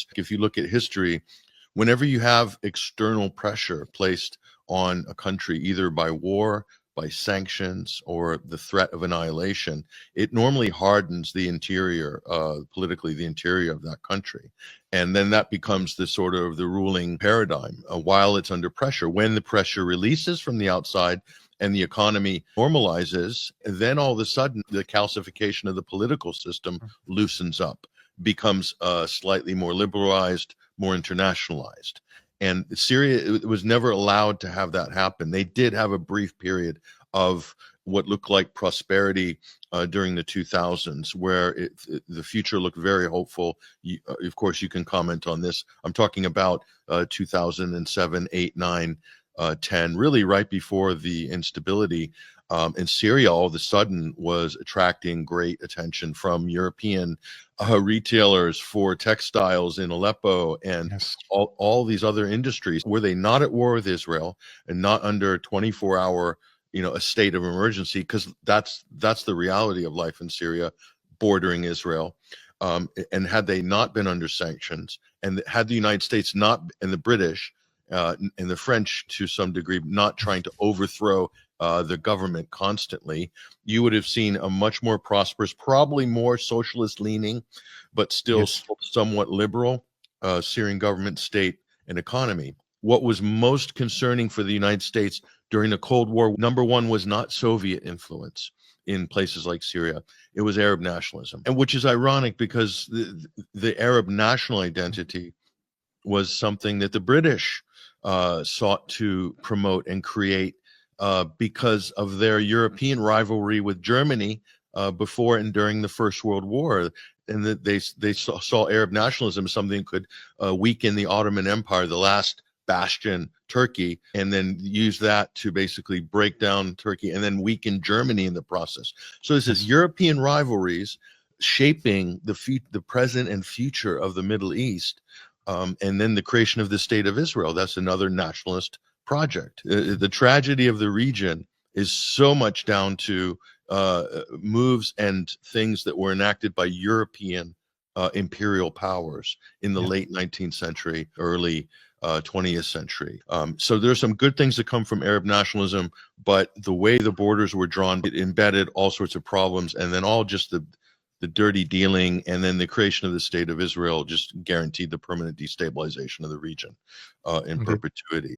governments. If you look at history, whenever you have external pressure placed on a country, either by war, by sanctions, or the threat of annihilation, it normally hardens the interior, politically, the interior of that country. And then that becomes the sort of the ruling paradigm while it's under pressure. When the pressure releases from the outside and the economy normalizes, then all of a sudden the calcification of the political system loosens up, becomes slightly more liberalized, more internationalized. And Syria was never allowed to have that happen. They did have a brief period of what looked like prosperity during the 2000s, where the future looked very hopeful. Of course, you can comment on this. I'm talking about 2007, 8, 9, 10, really right before the instability. And Syria all of a sudden was attracting great attention from European retailers for textiles in Aleppo and all these other industries. Were they not at war with Israel and not under 24-hour, a state of emergency? Because that's the reality of life in Syria, bordering Israel. And had they not been under sanctions, and had the United States not, and the British and the French to some degree, not trying to overthrow the government constantly, you would have seen a much more prosperous, probably more socialist leaning, but still somewhat liberal Syrian government, state, and economy. What was most concerning for the United States during the Cold War, number one, was not Soviet influence in places like Syria. It was Arab nationalism, and which is ironic because the Arab national identity was something that the British sought to promote and create because of their European rivalry with Germany before and during the First World War. And that they saw Arab nationalism as something that could weaken the Ottoman Empire, the last bastion, Turkey, and then use that to basically break down Turkey and then weaken Germany in the process. So this is European rivalries shaping the present and future of the Middle East. And then the creation of the State of Israel. That's another nationalist project. The tragedy of the region is so much down to moves and things that were enacted by European imperial powers in the late 19th century, early 20th century. So there's some good things that come from Arab nationalism, but the way the borders were drawn, it embedded all sorts of problems, and then all just the dirty dealing, and then the creation of the State of Israel just guaranteed the permanent destabilization of the region in perpetuity.